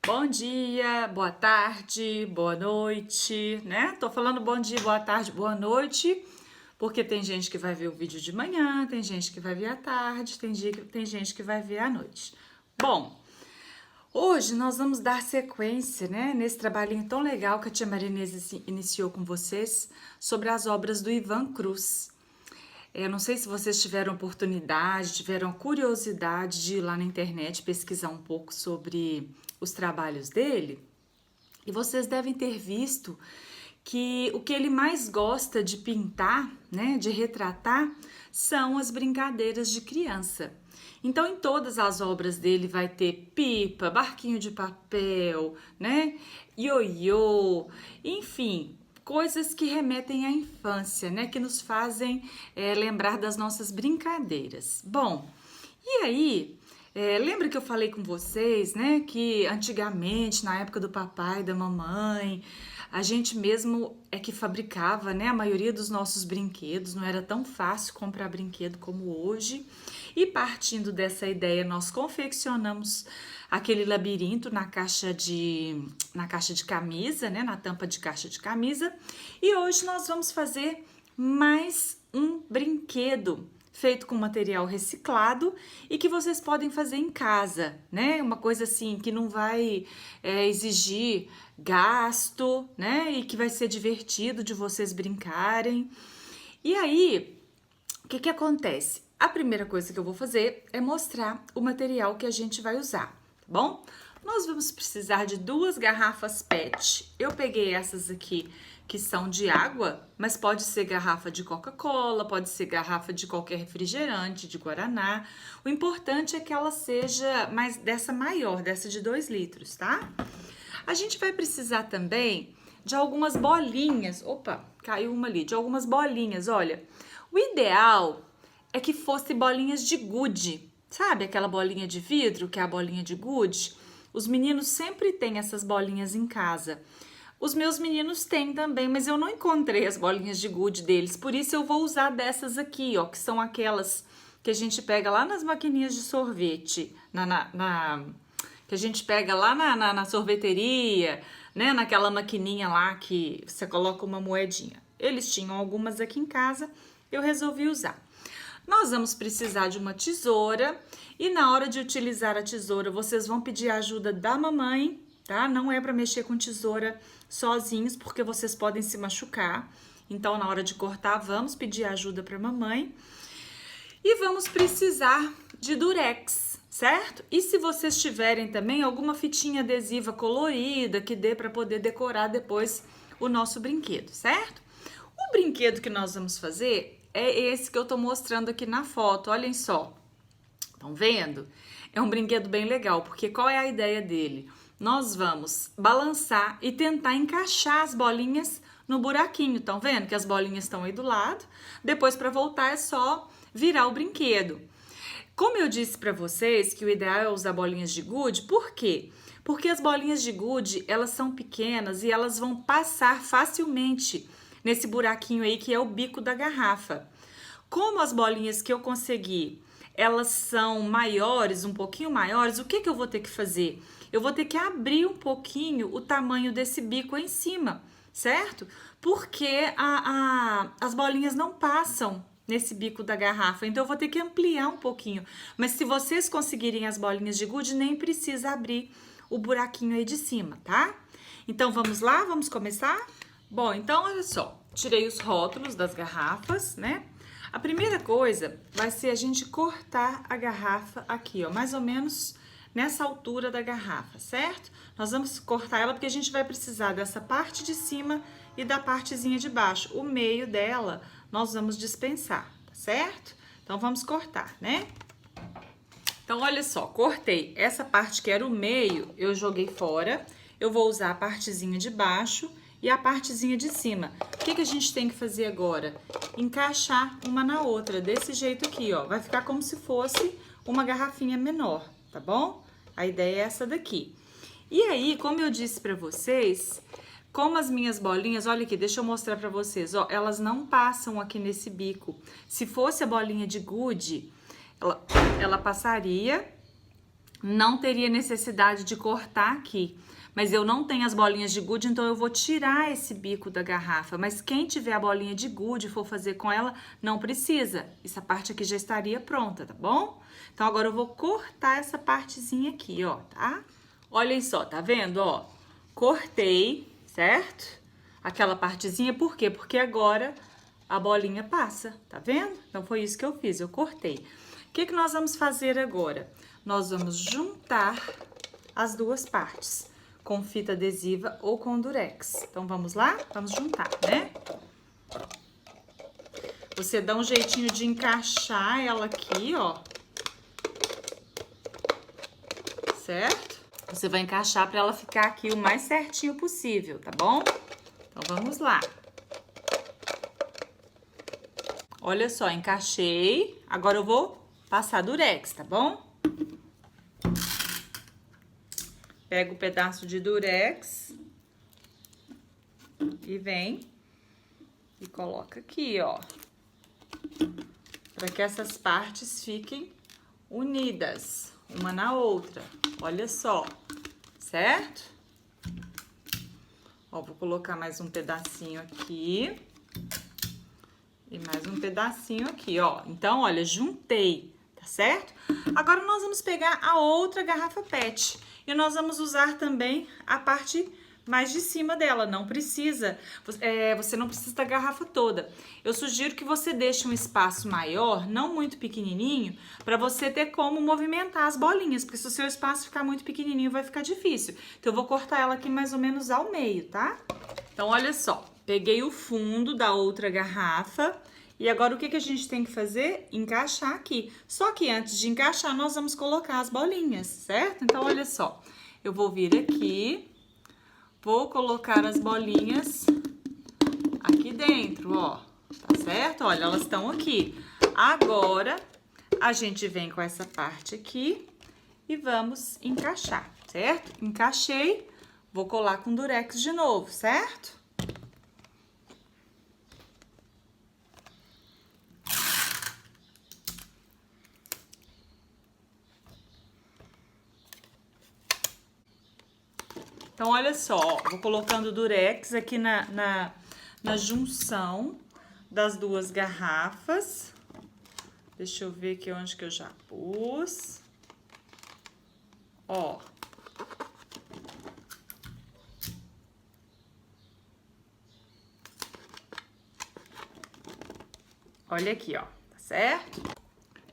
Bom dia, boa tarde, boa noite, né? Tô falando bom dia, boa tarde, boa noite, porque tem gente que vai ver o vídeo de manhã, tem gente que vai ver à tarde, tem gente que vai ver à noite. Bom, hoje nós vamos dar sequência, né, nesse trabalhinho tão legal que a tia Marinese iniciou com vocês sobre as obras do Ivan Cruz. Eu não sei se vocês tiveram oportunidade, tiveram curiosidade de ir lá na internet pesquisar um pouco sobre os trabalhos dele, e vocês devem ter visto que o que ele mais gosta de pintar, né, de retratar, são as brincadeiras de criança. Então, em todas as obras dele vai ter pipa, barquinho de papel, né, ioiô, enfim, coisas que remetem à infância, né, que nos fazem lembrar das nossas brincadeiras. Bom, e aí, lembra que eu falei com vocês, né, que antigamente, na época do papai e da mamãe, a gente mesmo é que fabricava, né, a maioria dos nossos brinquedos, não era tão fácil comprar brinquedo como hoje. E partindo dessa ideia, nós confeccionamos aquele labirinto na caixa de camisa, né, na tampa de caixa de camisa. E hoje nós vamos fazer mais um brinquedo feito com material reciclado e que vocês podem fazer em casa, né? Uma coisa assim que não vai exigir gasto, né? E que vai ser divertido de vocês brincarem. E aí, o que acontece? A primeira coisa que eu vou fazer é mostrar o material que a gente vai usar, tá bom? Nós vamos precisar de 2 garrafas PET. Eu peguei essas aqui que são de água, mas pode ser garrafa de Coca-Cola, pode ser garrafa de qualquer refrigerante, de Guaraná. O importante é que ela seja dessa maior, dessa de 2 litros, tá? A gente vai precisar também de algumas bolinhas. Opa, caiu uma ali. De algumas bolinhas, olha. O ideal é que fosse bolinhas de gude. Sabe aquela bolinha de vidro, que é a bolinha de gude? Os meninos sempre têm essas bolinhas em casa. Os meus meninos têm também, mas eu não encontrei as bolinhas de gude deles. Por isso eu vou usar dessas aqui, ó, que são aquelas que a gente pega lá nas maquininhas de sorvete, que a gente pega lá na sorveteria, né? Naquela maquininha lá que você coloca uma moedinha. Eles tinham algumas aqui em casa, eu resolvi usar. Nós vamos precisar de uma tesoura e na hora de utilizar a tesoura, vocês vão pedir a ajuda da mamãe, tá? Não é para mexer com tesoura sozinhos, porque vocês podem se machucar. Então, na hora de cortar, vamos pedir ajuda para mamãe. E vamos precisar de durex, certo? E se vocês tiverem também alguma fitinha adesiva colorida que dê para poder decorar depois o nosso brinquedo, certo? O brinquedo que nós vamos fazer é esse que eu tô mostrando aqui na foto, olhem só. Estão vendo? É um brinquedo bem legal, porque qual é a ideia dele? Nós vamos balançar e tentar encaixar as bolinhas no buraquinho, estão vendo? Que as bolinhas estão aí do lado. Depois, para voltar, é só virar o brinquedo. Como eu disse para vocês que o ideal é usar bolinhas de gude, por quê? Porque as bolinhas de gude, elas são pequenas e elas vão passar facilmente nesse buraquinho aí que é o bico da garrafa. Como as bolinhas que eu consegui, elas são maiores, um pouquinho maiores, o que eu vou ter que fazer? Eu vou ter que abrir um pouquinho o tamanho desse bico aí em cima, certo? Porque as bolinhas não passam nesse bico da garrafa, então eu vou ter que ampliar um pouquinho. Mas se vocês conseguirem as bolinhas de gude, nem precisa abrir o buraquinho aí de cima, tá? Então vamos lá, vamos começar? Bom, então olha só, tirei os rótulos das garrafas, né? A primeira coisa vai ser a gente cortar a garrafa aqui, ó, mais ou menos nessa altura da garrafa, certo? Nós vamos cortar ela porque a gente vai precisar dessa parte de cima e da partezinha de baixo. O meio dela nós vamos dispensar, tá certo? Então vamos cortar, né? Então olha só, cortei essa parte que era o meio, eu joguei fora. Eu vou usar a partezinha de baixo e a partezinha de cima. O que a gente tem que fazer agora? Encaixar uma na outra, desse jeito aqui, ó. Vai ficar como se fosse uma garrafinha menor, tá bom? A ideia é essa daqui. E aí, como eu disse pra vocês, como as minhas bolinhas, olha aqui, deixa eu mostrar pra vocês, ó, elas não passam aqui nesse bico. Se fosse a bolinha de gude, ela passaria não teria necessidade de cortar aqui. Mas eu não tenho as bolinhas de gude, então eu vou tirar esse bico da garrafa. Mas quem tiver a bolinha de gude e for fazer com ela, não precisa. Essa parte aqui já estaria pronta, tá bom? Então agora eu vou cortar essa partezinha aqui, ó, tá? Olhem só, tá vendo, ó? Cortei, certo? Aquela partezinha, por quê? Porque agora a bolinha passa, tá vendo? Então foi isso que eu fiz, eu cortei. O que nós vamos fazer agora? Nós vamos juntar as duas partes, com fita adesiva ou com durex. Então, vamos lá? Vamos juntar, né? Você dá um jeitinho de encaixar ela aqui, ó. Certo? Você vai encaixar para ela ficar aqui o mais certinho possível, tá bom? Então, vamos lá. Olha só, encaixei. Agora eu vou passar durex, tá bom? Pega o pedaço de durex e vem e coloca aqui, ó. Para que essas partes fiquem unidas, uma na outra. Olha só, certo? Ó, vou colocar mais um pedacinho aqui. E mais um pedacinho aqui, ó. Então, olha, juntei, tá certo? Agora, nós vamos pegar a outra garrafa PET. E nós vamos usar também a parte mais de cima dela. Não precisa, você não precisa da garrafa toda. Eu sugiro que você deixe um espaço maior, não muito pequenininho, para você ter como movimentar as bolinhas. Porque se o seu espaço ficar muito pequenininho, vai ficar difícil. Então, eu vou cortar ela aqui mais ou menos ao meio, tá? Então, olha só. Peguei o fundo da outra garrafa. E agora, o que a gente tem que fazer? Encaixar aqui. Só que antes de encaixar, nós vamos colocar as bolinhas, certo? Então, olha só. Eu vou vir aqui, vou colocar as bolinhas aqui dentro, ó. Tá certo? Olha, elas estão aqui. Agora, a gente vem com essa parte aqui e vamos encaixar, certo? Encaixei, vou colar com durex de novo, certo? Então, olha só, ó, vou colocando durex aqui na junção das duas garrafas. Deixa eu ver aqui onde que eu já pus. Ó. Olha aqui, ó, tá certo?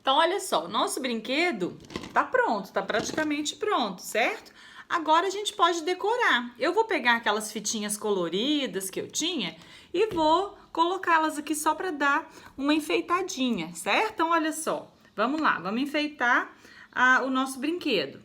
Então, olha só, o nosso brinquedo tá pronto, tá praticamente pronto, certo? Agora a gente pode decorar. Eu vou pegar aquelas fitinhas coloridas que eu tinha e vou colocá-las aqui só para dar uma enfeitadinha, certo? Então, olha só, vamos lá, vamos enfeitar o nosso brinquedo.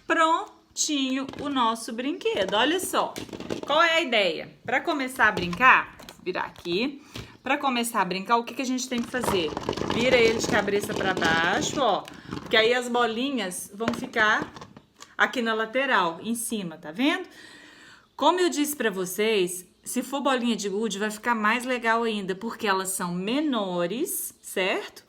Prontinho o nosso brinquedo. Olha só, qual é a ideia? Para começar a brincar, vou virar aqui. Para começar a brincar, o que a gente tem que fazer? Vira ele de cabeça para baixo, ó. Porque aí as bolinhas vão ficar aqui na lateral, em cima, tá vendo? Como eu disse para vocês, se for bolinha de gude, vai ficar mais legal ainda, porque elas são menores, certo?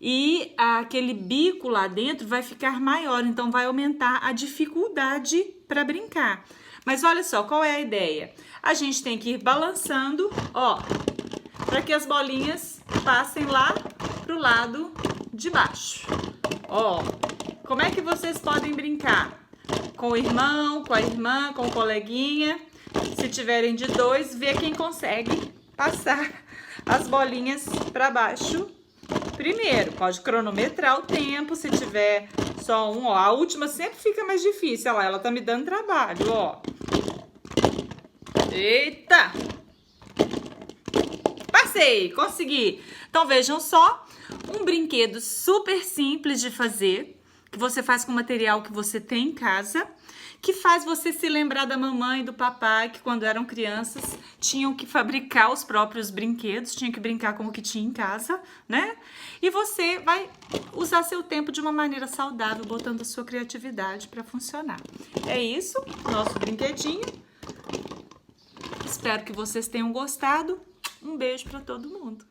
E aquele bico lá dentro vai ficar maior, então vai aumentar a dificuldade para brincar. Mas olha só, qual é a ideia? A gente tem que ir balançando, ó, para que as bolinhas passem lá pro lado de baixo. Ó, como é que vocês podem brincar? Com o irmão, com a irmã, com o coleguinha. Se tiverem de dois, ver quem consegue passar as bolinhas para baixo primeiro. Pode cronometrar o tempo, se tiver só um, ó. A última sempre fica mais difícil, olha lá, ela tá me dando trabalho, ó. Eita! arrasei, consegui. Então vejam só, um brinquedo super simples de fazer, que você faz com material que você tem em casa, que faz você se lembrar da mamãe e do papai, que quando eram crianças tinham que fabricar os próprios brinquedos, tinham que brincar com o que tinha em casa, né? E você vai usar seu tempo de uma maneira saudável, botando a sua criatividade para funcionar. É isso, nosso brinquedinho. Espero que vocês tenham gostado. Um beijo para todo mundo.